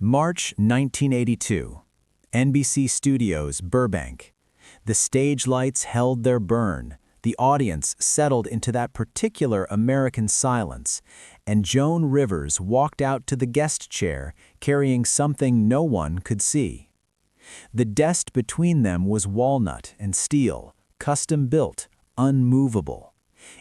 March 1982. NBC Studios, Burbank. The stage lights held their burn. The audience settled into that particular American silence, and Joan Rivers walked out to the guest chair carrying something no one could see. The desk between them was walnut and steel, custom-built, unmovable.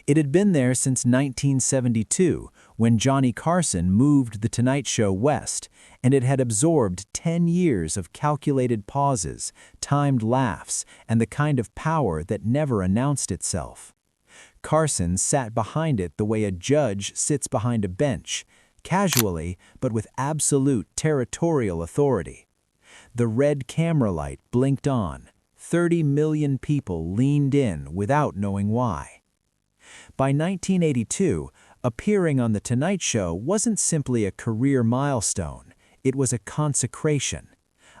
It had been there since 1972, when Johnny Carson moved The Tonight Show west, and it had absorbed 10 years of calculated pauses, timed laughs, and the kind of power that never announced itself. Carson sat behind it the way a judge sits behind a bench, casually but with absolute territorial authority. The red camera light blinked on. 30 million people leaned in without knowing why. By 1982, appearing on The Tonight Show wasn't simply a career milestone, it was a consecration.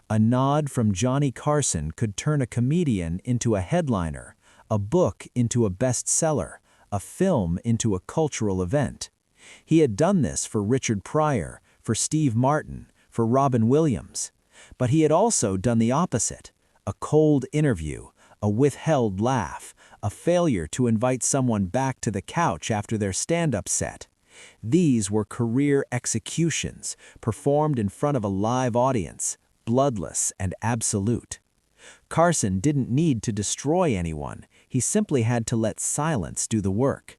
A nod from Johnny Carson could turn a comedian into a headliner, a book into a bestseller, a film into a cultural event. He had done this for Richard Pryor, for Steve Martin, for Robin Williams. But he had also done the opposite: a cold interview, a withheld laugh, a failure to invite someone back to the couch after their stand-up set. These were career executions, performed in front of a live audience, bloodless and absolute. Carson didn't need to destroy anyone, he simply had to let silence do the work.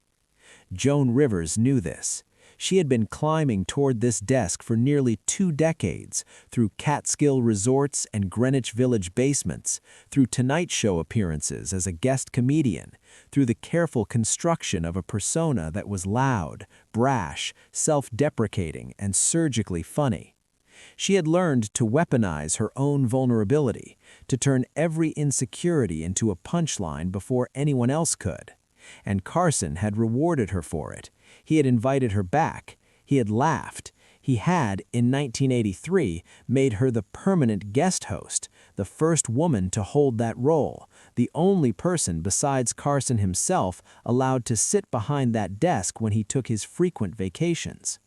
Joan Rivers knew this. She had been climbing toward this desk for nearly 2 decades, through Catskill resorts and Greenwich Village basements, through Tonight Show appearances as a guest comedian, through the careful construction of a persona that was loud, brash, self-deprecating, and surgically funny. She had learned to weaponize her own vulnerability, to turn every insecurity into a punchline before anyone else could. And Carson had rewarded her for it. He had invited her back. He had laughed. He had, in 1983, made her the permanent guest host, the first woman to hold that role, the only person besides Carson himself allowed to sit behind that desk when he took his frequent vacations.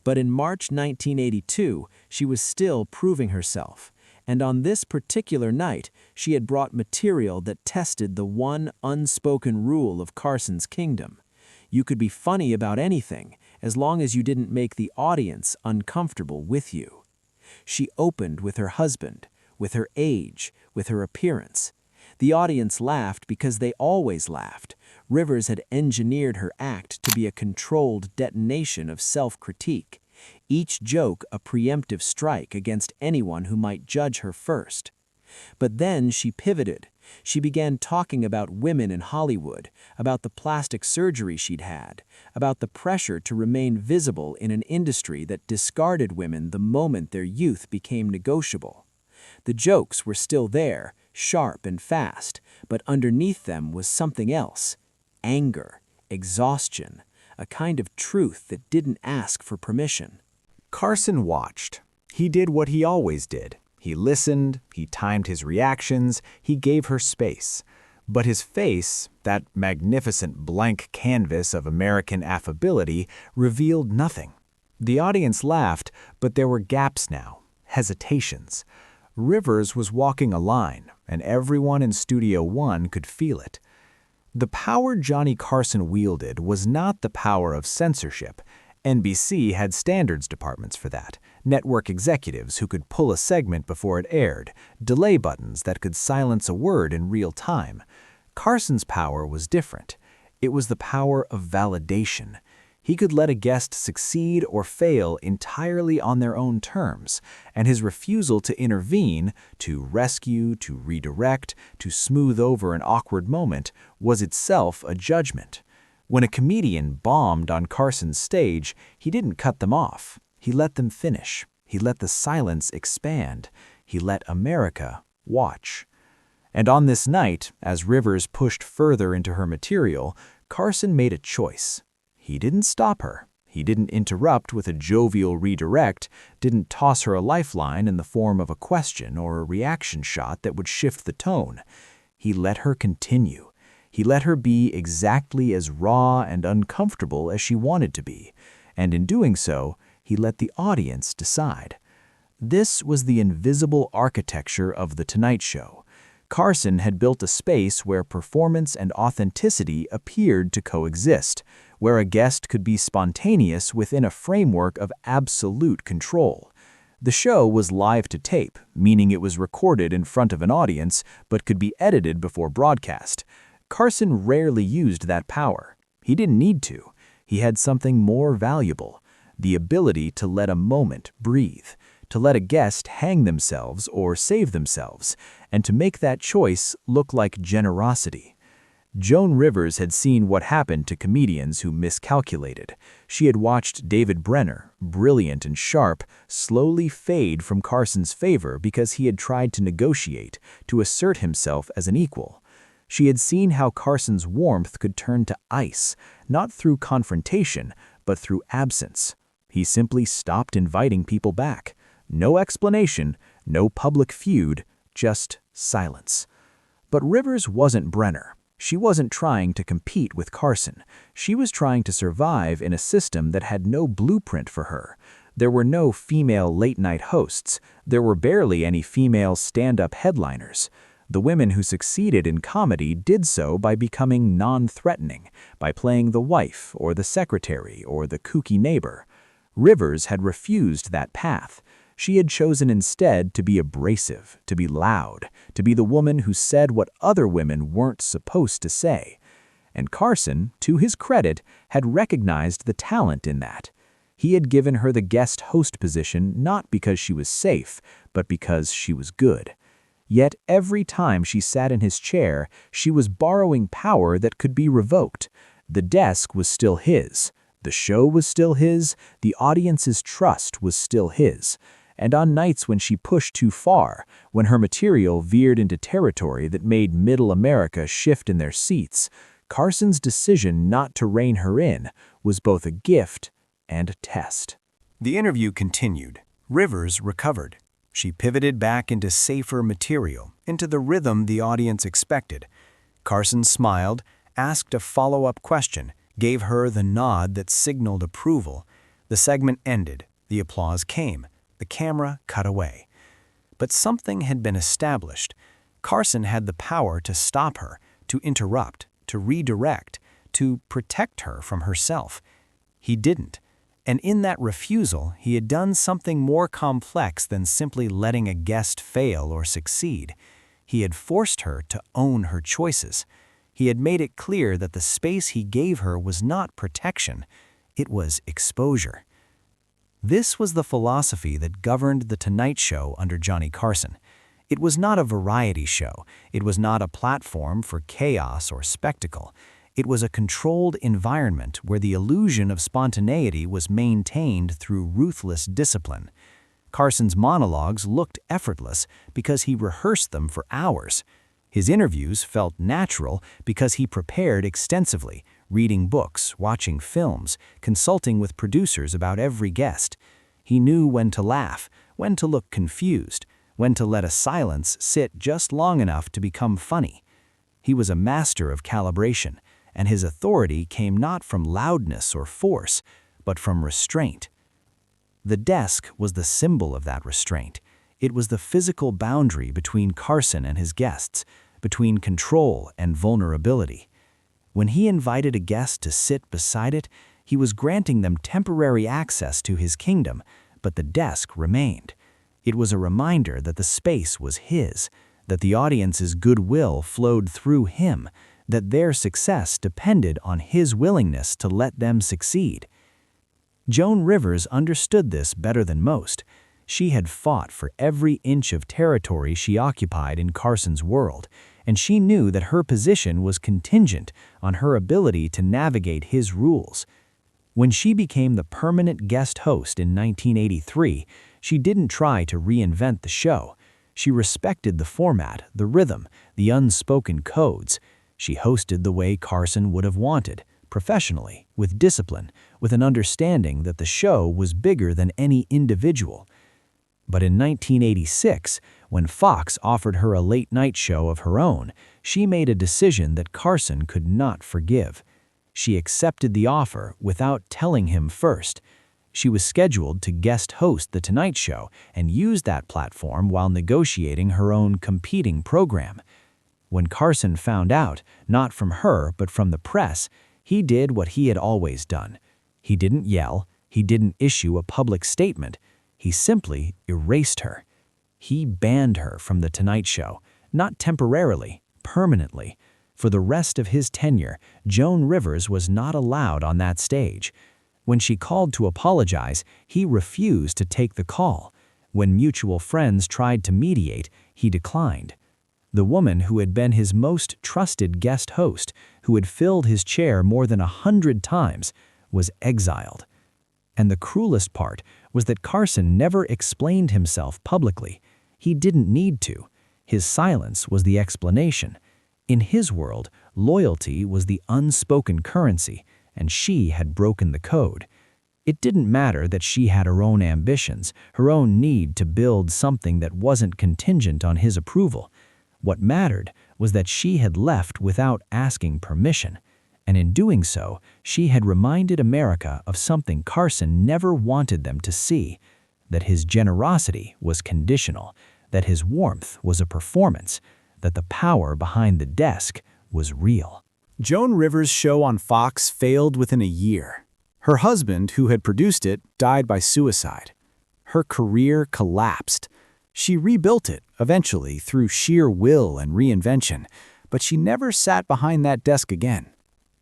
But in March 1982, she was still proving herself. And on this particular night, she had brought material that tested the one unspoken rule of Carson's kingdom. You could be funny about anything, as long as you didn't make the audience uncomfortable with you. She opened with her husband, with her age, with her appearance. The audience laughed because they always laughed. Rivers had engineered her act to be a controlled detonation of self-critique. Each joke a preemptive strike against anyone who might judge her first. But then she pivoted. She began talking about women in Hollywood, about the plastic surgery she'd had, about the pressure to remain visible in an industry that discarded women the moment their youth became negotiable. The jokes were still there, sharp and fast, but underneath them was something else: anger, exhaustion, a kind of truth that didn't ask for permission. Carson watched. He did what he always did. He listened, he timed his reactions, he gave her space. But his face, that magnificent blank canvas of American affability, revealed nothing. The audience laughed, but there were gaps now, hesitations. Rivers was walking a line, and everyone in Studio One could feel it. The power Johnny Carson wielded was not the power of censorship. NBC had standards departments for that, network executives who could pull a segment before it aired, delay buttons that could silence a word in real time. Carson's power was different. It was the power of validation. He could let a guest succeed or fail entirely on their own terms, and his refusal to intervene, to rescue, to redirect, to smooth over an awkward moment, was itself a judgment. When a comedian bombed on Carson's stage, he didn't cut them off. He let them finish. He let the silence expand. He let America watch. And on this night, as Rivers pushed further into her material, Carson made a choice. He didn't stop her. He didn't interrupt with a jovial redirect, didn't toss her a lifeline in the form of a question or a reaction shot that would shift the tone. He let her continue. He let her be exactly as raw and uncomfortable as she wanted to be, and in doing so, he let the audience decide. This was the invisible architecture of The Tonight Show. Carson had built a space where performance and authenticity appeared to coexist, where a guest could be spontaneous within a framework of absolute control. The show was live to tape, meaning it was recorded in front of an audience but could be edited before broadcast. Carson rarely used that power. He didn't need to. He had something more valuable: the ability to let a moment breathe, to let a guest hang themselves or save themselves, and to make that choice look like generosity. Joan Rivers had seen what happened to comedians who miscalculated. She had watched David Brenner, brilliant and sharp, slowly fade from Carson's favor because he had tried to negotiate, to assert himself as an equal. She had seen how Carson's warmth could turn to ice, not through confrontation, but through absence. He simply stopped inviting people back. No explanation, no public feud, just silence. But Rivers wasn't Brenner. She wasn't trying to compete with Carson. She was trying to survive in a system that had no blueprint for her. There were no female late-night hosts. There were barely any female stand-up headliners. The women who succeeded in comedy did so by becoming non-threatening, by playing the wife or the secretary or the kooky neighbor. Rivers had refused that path. She had chosen instead to be abrasive, to be loud, to be the woman who said what other women weren't supposed to say. And Carson, to his credit, had recognized the talent in that. He had given her the guest host position not because she was safe, but because she was good. Yet every time she sat in his chair, she was borrowing power that could be revoked. The desk was still his. The show was still his. The audience's trust was still his. And on nights when she pushed too far, when her material veered into territory that made middle America shift in their seats, Carson's decision not to rein her in was both a gift and a test. The interview continued. Rivers recovered. She pivoted back into safer material, into the rhythm the audience expected. Carson smiled, asked a follow-up question, gave her the nod that signaled approval. The segment ended. The applause came. The camera cut away. But something had been established. Carson had the power to stop her, to interrupt, to redirect, to protect her from herself. He didn't. And in that refusal, he had done something more complex than simply letting a guest fail or succeed. He had forced her to own her choices. He had made it clear that the space he gave her was not protection. It was exposure. This was the philosophy that governed The Tonight Show under Johnny Carson. It was not a variety show. It was not a platform for chaos or spectacle. It was a controlled environment where the illusion of spontaneity was maintained through ruthless discipline. Carson's monologues looked effortless because he rehearsed them for hours. His interviews felt natural because he prepared extensively, reading books, watching films, consulting with producers about every guest. He knew when to laugh, when to look confused, when to let a silence sit just long enough to become funny. He was a master of calibration, and his authority came not from loudness or force, but from restraint. The desk was the symbol of that restraint. It was the physical boundary between Carson and his guests, between control and vulnerability. When he invited a guest to sit beside it, he was granting them temporary access to his kingdom, but the desk remained. It was a reminder that the space was his, that the audience's goodwill flowed through him, that their success depended on his willingness to let them succeed. Joan Rivers understood this better than most. She had fought for every inch of territory she occupied in Carson's world, and she knew that her position was contingent on her ability to navigate his rules. When she became the permanent guest host in 1983, she didn't try to reinvent the show. She respected the format, the rhythm, the unspoken codes. She hosted the way Carson would have wanted, professionally, with discipline, with an understanding that the show was bigger than any individual. But in 1986, when Fox offered her a late-night show of her own, she made a decision that Carson could not forgive. She accepted the offer without telling him first. She was scheduled to guest host The Tonight Show and use that platform while negotiating her own competing program. When Carson found out, not from her but from the press, he did what he had always done. He didn't yell, he didn't issue a public statement, he simply erased her. He banned her from The Tonight Show, not temporarily, permanently. For the rest of his tenure, Joan Rivers was not allowed on that stage. When she called to apologize, he refused to take the call. When mutual friends tried to mediate, he declined. The woman who had been his most trusted guest host, who had filled his chair more than 100 times, was exiled. And the cruelest part was that Carson never explained himself publicly. He didn't need to. His silence was the explanation. In his world, loyalty was the unspoken currency, and she had broken the code. It didn't matter that she had her own ambitions, her own need to build something that wasn't contingent on his approval. What mattered was that she had left without asking permission, and in doing so, she had reminded America of something Carson never wanted them to see, that his generosity was conditional, that his warmth was a performance, that the power behind the desk was real. Joan Rivers' show on Fox failed within a year. Her husband, who had produced it, died by suicide. Her career collapsed. She rebuilt it, eventually, through sheer will and reinvention, but she never sat behind that desk again.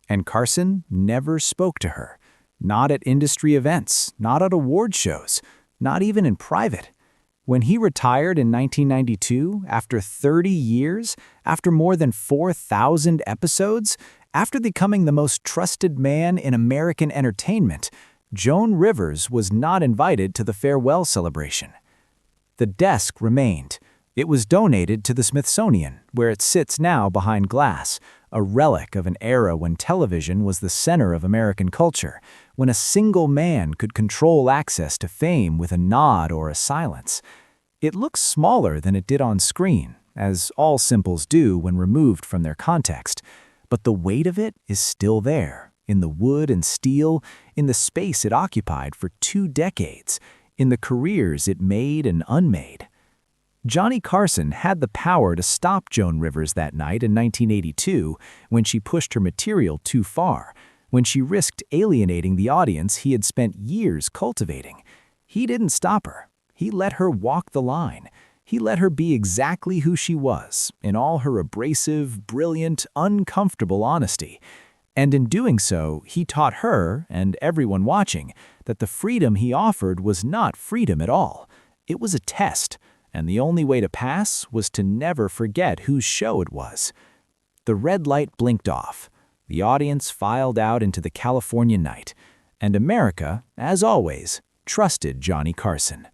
And Carson never spoke to her. Not at industry events, not at award shows, not even in private. When he retired in 1992, after 30 years, after more than 4,000 episodes, after becoming the most trusted man in American entertainment, Joan Rivers was not invited to the farewell celebration. The desk remained. It was donated to the Smithsonian, where it sits now behind glass, a relic of an era when television was the center of American culture, when a single man could control access to fame with a nod or a silence. It looks smaller than it did on screen, as all symbols do when removed from their context, but the weight of it is still there, in the wood and steel, in the space it occupied for 2 decades, in the careers it made and unmade. Johnny Carson had the power to stop Joan Rivers that night in 1982 when she pushed her material too far, when she risked alienating the audience he had spent years cultivating. He didn't stop her. He let her walk the line. He let her be exactly who she was, in all her abrasive, brilliant, uncomfortable honesty. And in doing so, he taught her, and everyone watching, that the freedom he offered was not freedom at all. It was a test, and the only way to pass was to never forget whose show it was. The red light blinked off. The audience filed out into the California night, and America, as always, trusted Johnny Carson.